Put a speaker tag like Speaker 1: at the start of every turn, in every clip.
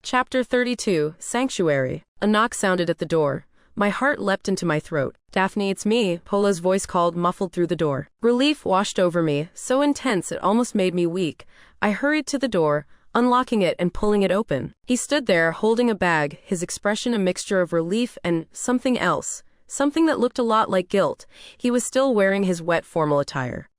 Speaker 1: Chapter 32, Sanctuary. A knock sounded at the door. My heart leapt into my throat. "Daphne, it's me," Polo's voice called, muffled through the door. Relief washed over me, so intense it almost made me weak. I hurried to the door, unlocking it and pulling it open. He stood there, holding a bag, his expression a mixture of relief and something else. Something that looked a lot like guilt. He was still wearing his wet formal attire.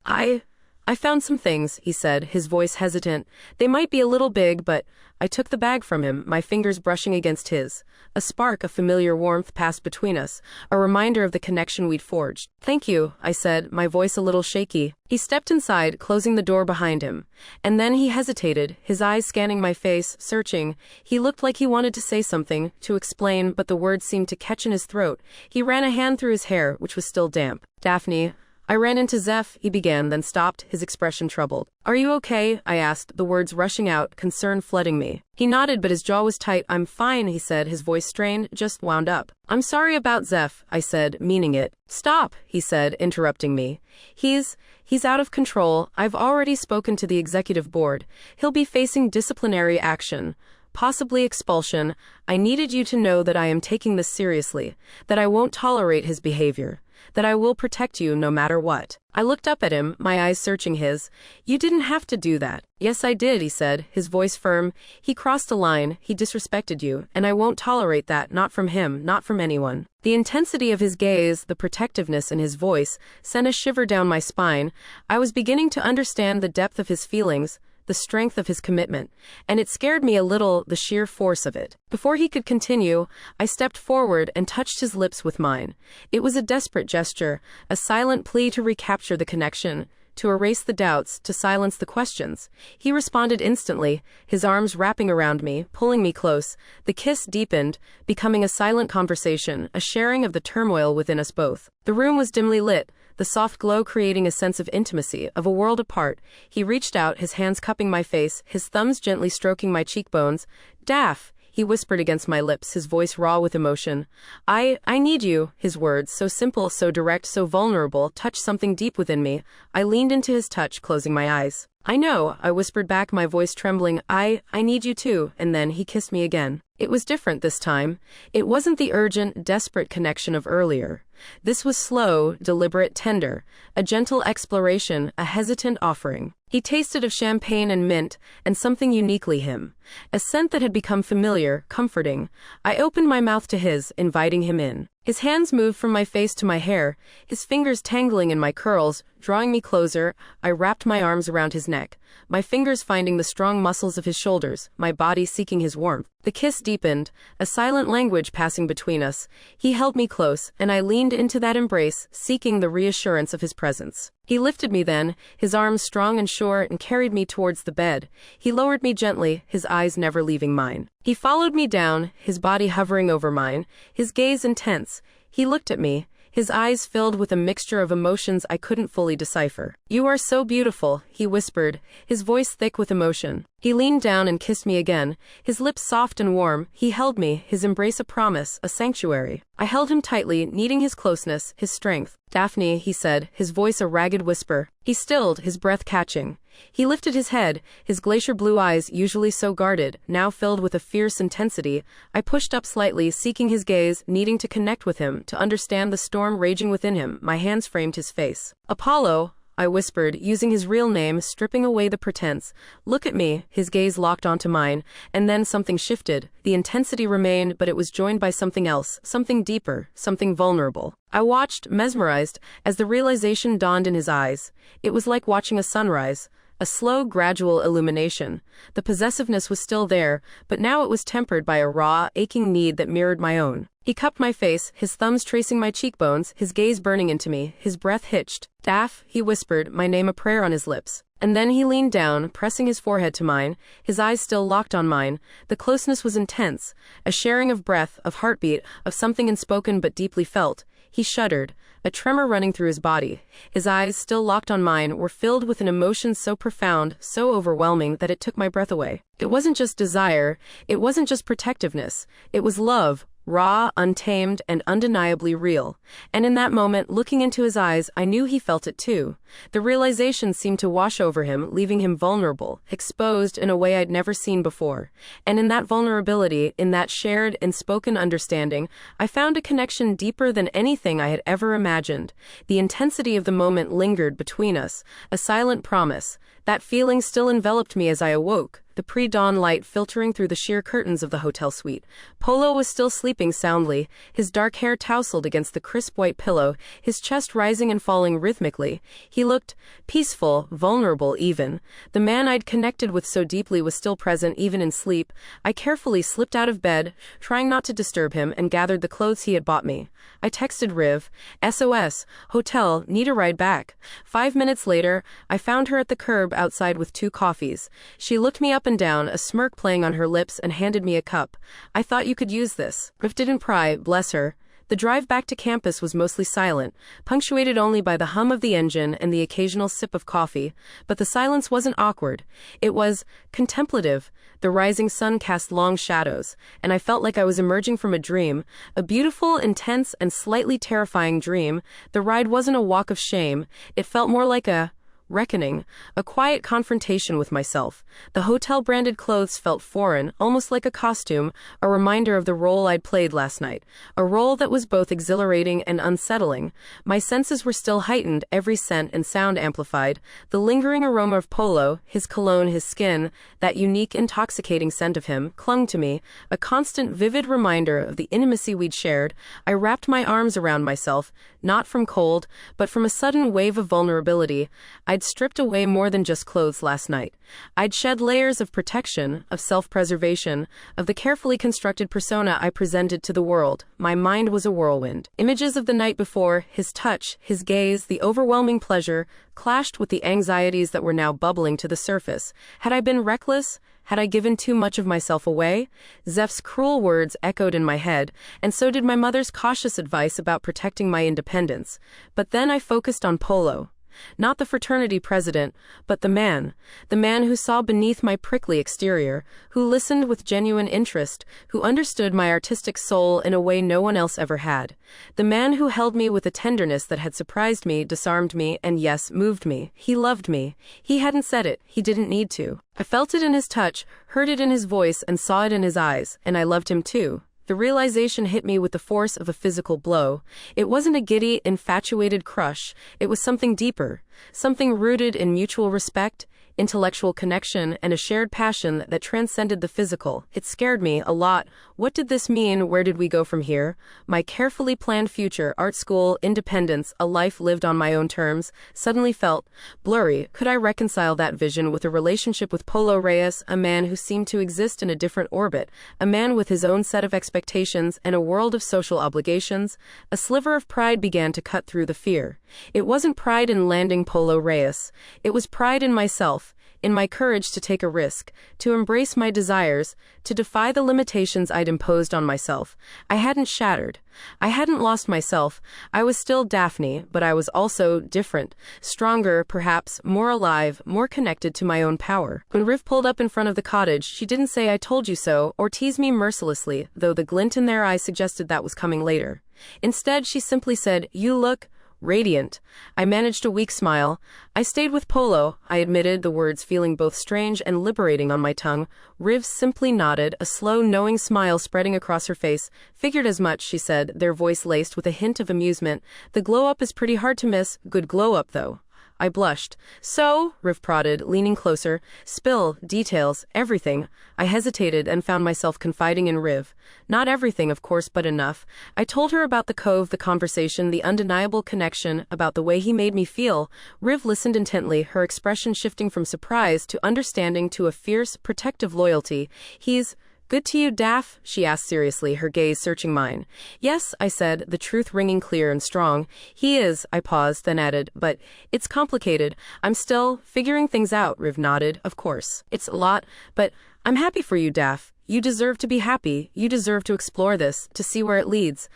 Speaker 1: I found some things," he said, his voice hesitant. "They might be a little big, but—" I took the bag from him, my fingers brushing against his. A spark of familiar warmth passed between us, a reminder of the connection we'd forged. "Thank you," I said, my voice a little shaky. He stepped inside, closing the door behind him. And then he hesitated, his eyes scanning my face, searching. He looked like he wanted to say something, to explain, but the words seemed to catch in his throat. He ran a hand through his hair, which was still damp. "Daphne, I ran into Zeph," he began, then stopped, his expression troubled. "Are you okay?" I asked, the words rushing out, concern flooding me. He nodded, but his jaw was tight. "I'm fine," he said, his voice strained, just wound up. "I'm sorry about Zeph," I said, meaning it. "Stop," he said, interrupting me. He's out of control. I've already spoken to the executive board. He'll be facing disciplinary action. Possibly expulsion. I needed you to know that I am taking this seriously, that I won't tolerate his behavior, that I will protect you no matter what." I looked up at him, my eyes searching his. "You didn't have to do that." "Yes, I did," he said, his voice firm. "He crossed a line, he disrespected you, and I won't tolerate that, not from him, not from anyone." The intensity of his gaze, the protectiveness in his voice, sent a shiver down my spine. I was beginning to understand the depth of his feelings, the strength of his commitment, and it scared me a little, the sheer force of it. Before he could continue, I stepped forward and touched his lips with mine. It was a desperate gesture, a silent plea to recapture the connection, to erase the doubts, to silence the questions. He responded instantly, his arms wrapping around me, pulling me close. The kiss deepened, becoming a silent conversation, a sharing of the turmoil within us both. The room was dimly lit, the soft glow creating a sense of intimacy, of a world apart. He reached out, his hands cupping my face, his thumbs gently stroking my cheekbones. "Daph," he whispered against my lips, his voice raw with emotion. I need you." His words, so simple, so direct, so vulnerable, touched something deep within me. I leaned into his touch, closing my eyes. "I know," I whispered back, my voice trembling. I need you too." And then he kissed me again. It was different this time. It wasn't the urgent, desperate connection of earlier. This was slow, deliberate, tender, a gentle exploration, a hesitant offering. He tasted of champagne and mint, and something uniquely him, a scent that had become familiar, comforting. I opened my mouth to his, inviting him in. His hands moved from my face to my hair, his fingers tangling in my curls, drawing me closer. I wrapped my arms around his neck, my fingers finding the strong muscles of his shoulders, my body seeking his warmth. The kiss deepened, a silent language passing between us. He held me close, and I leaned into that embrace, seeking the reassurance of his presence. He lifted me then, his arms strong and sure, and carried me towards the bed. He lowered me gently, his eyes never leaving mine. He followed me down, his body hovering over mine, his gaze intense. He looked at me, his eyes filled with a mixture of emotions I couldn't fully decipher. "You are so beautiful," he whispered, his voice thick with emotion. He leaned down and kissed me again, his lips soft and warm. He held me, his embrace a promise, a sanctuary. I held him tightly, needing his closeness, his strength. "Daphne," he said, his voice a ragged whisper. He stilled, his breath catching. He lifted his head, his glacier blue eyes, usually so guarded, now filled with a fierce intensity. I pushed up slightly, seeking his gaze, needing to connect with him, to understand the storm raging within him. My hands framed his face. "Apollo," I whispered, using his real name, stripping away the pretense. "Look at me." His gaze locked onto mine, and then something shifted. The intensity remained, but it was joined by something else, something deeper, something vulnerable. I watched, mesmerized, as the realization dawned in his eyes. It was like watching a sunrise, a slow, gradual illumination. The possessiveness was still there, but now it was tempered by a raw, aching need that mirrored my own. He cupped my face, his thumbs tracing my cheekbones, his gaze burning into me, his breath hitched. "Daph," he whispered, my name a prayer on his lips. And then he leaned down, pressing his forehead to mine, his eyes still locked on mine. The closeness was intense, a sharing of breath, of heartbeat, of something unspoken but deeply felt. He shuddered, a tremor running through his body. His eyes, still locked on mine, were filled with an emotion so profound, so overwhelming, that it took my breath away. It wasn't just desire, it wasn't just protectiveness, it was love, raw, untamed, and undeniably real. And in that moment, looking into his eyes, I knew he felt it too. The realization seemed to wash over him, leaving him vulnerable, exposed in a way I'd never seen before. And in that vulnerability, in that shared and spoken understanding, I found a connection deeper than anything I had ever imagined. The intensity of the moment lingered between us, a silent promise. That feeling still enveloped me as I awoke, the pre-dawn light filtering through the sheer curtains of the hotel suite. Polo was still sleeping soundly, his dark hair tousled against the crisp white pillow, his chest rising and falling rhythmically. He looked peaceful, vulnerable even. The man I'd connected with so deeply was still present even in sleep. I carefully slipped out of bed, trying not to disturb him, and gathered the clothes he had bought me. I texted Riv, SOS, hotel, need a ride back. 5 minutes later, I found her at the curb outside with 2 coffees. She looked me up and down, a smirk playing on her lips, and handed me a cup. I thought you could use this. Riv didn't pry, bless her. The drive back to campus was mostly silent, punctuated only by the hum of the engine and the occasional sip of coffee, but the silence wasn't awkward. It was contemplative. The rising sun cast long shadows, and I felt like I was emerging from a dream, a beautiful, intense, and slightly terrifying dream. The ride wasn't a walk of shame. It felt more like a reckoning, a quiet confrontation with myself. The hotel-branded clothes felt foreign, almost like a costume, a reminder of the role I'd played last night, a role that was both exhilarating and unsettling. My senses were still heightened, every scent and sound amplified. The lingering aroma of Polo, his cologne, his skin, that unique, intoxicating scent of him, clung to me, a constant, vivid reminder of the intimacy we'd shared. I wrapped my arms around myself, not from cold, but from a sudden wave of vulnerability. I'd stripped away more than just clothes last night. I'd shed layers of protection, of self-preservation, of the carefully constructed persona I presented to the world. My mind was a whirlwind. Images of the night before, his touch, his gaze, the overwhelming pleasure, clashed with the anxieties that were now bubbling to the surface. Had I been reckless? Had I given too much of myself away? Zeph's cruel words echoed in my head, and so did my mother's cautious advice about protecting my independence. But then I focused on Polo. Not the fraternity president, but the man who saw beneath my prickly exterior, who listened with genuine interest, who understood my artistic soul in a way no one else ever had. The man who held me with a tenderness that had surprised me, disarmed me, and yes, moved me. He loved me. He hadn't said it. He didn't need to. I felt it in his touch, heard it in his voice, and saw it in his eyes, and I loved him too. The realization hit me with the force of a physical blow. It wasn't a giddy, infatuated crush. It was something deeper, something rooted in mutual respect, intellectual connection, and a shared passion that transcended the physical. It scared me a lot. What did this mean? Where did we go from here? My carefully planned future, art school, independence, a life lived on my own terms, suddenly felt blurry. Could I reconcile that vision with a relationship with Polo Reyes, a man who seemed to exist in a different orbit, a man with his own set of expectations and a world of social obligations? A sliver of pride began to cut through the fear. It wasn't pride in landing Polo Reyes. It was pride in myself, in my courage to take a risk, to embrace my desires, to defy the limitations I'd imposed on myself. I hadn't shattered. I hadn't lost myself. I was still Daphne, but I was also different, stronger, perhaps, more alive, more connected to my own power. When Riv pulled up in front of the cottage, she didn't say "I told you so" or tease me mercilessly, though the glint in their eyes suggested that was coming later. Instead, she simply said, "You look radiant." I managed a weak smile. "I stayed with Polo," I admitted, the words feeling both strange and liberating on my tongue. Riv simply nodded, a slow, knowing smile spreading across her face. "Figured as much," she said, their voice laced with a hint of amusement. "The glow-up is pretty hard to miss. Good glow-up, though." I blushed. "So?" Riv prodded, leaning closer. "Spill, details, everything." I hesitated and found myself confiding in Riv. Not everything, of course, but enough. I told her about the cove, the conversation, the undeniable connection, about the way he made me feel. Riv listened intently, her expression shifting from surprise to understanding to a fierce, protective loyalty. "He's good to you, Daph?" she asked seriously, her gaze searching mine. "Yes," I said, the truth ringing clear and strong. "He is," I paused, then added, "but it's complicated. I'm still figuring things out." Riv nodded. "Of course. It's a lot, but I'm happy for you, Daph. You deserve to be happy. You deserve to explore this, to see where it leads.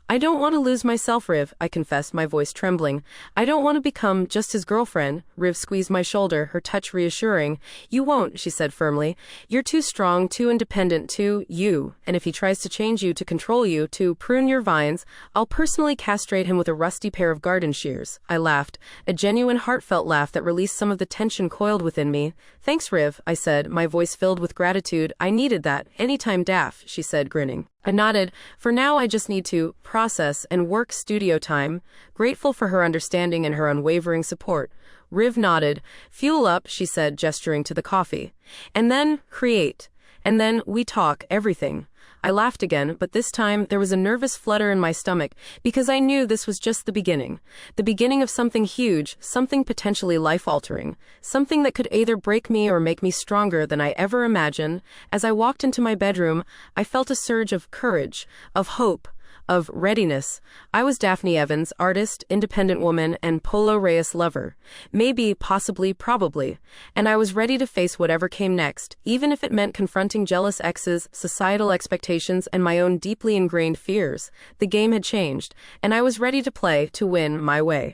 Speaker 1: I don't want to lose myself, Riv, I confessed, my voice trembling. I don't want to become just his girlfriend. Riv squeezed my shoulder, her touch reassuring. You won't, she said firmly. You're too strong, too independent, too you. And if he tries to change you, to control you, to prune your vines, I'll personally castrate him with a rusty pair of garden shears. I laughed, a genuine heartfelt laugh that released some of the tension coiled within me. Thanks, Riv, I said, my voice filled with gratitude. I needed that. Anytime, Daph, she said, grinning. I nodded. For now, I just need to process and work studio time, grateful for her understanding and her unwavering support. Riv nodded. Fuel up, she said, gesturing to the coffee. And then create. And then we talk everything. I laughed again, but this time there was a nervous flutter in my stomach because I knew this was just the beginning of something huge, something potentially life-altering, something that could either break me or make me stronger than I ever imagined. As I walked into my bedroom, I felt a surge of courage, of hope, of readiness. I was Daphne Evans, artist, independent woman, and Polo Reyes lover. Maybe, possibly, probably. And I was ready to face whatever came next, even if it meant confronting jealous exes, societal expectations, and my own deeply ingrained fears. The game had changed, and I was ready to play, to win, my way.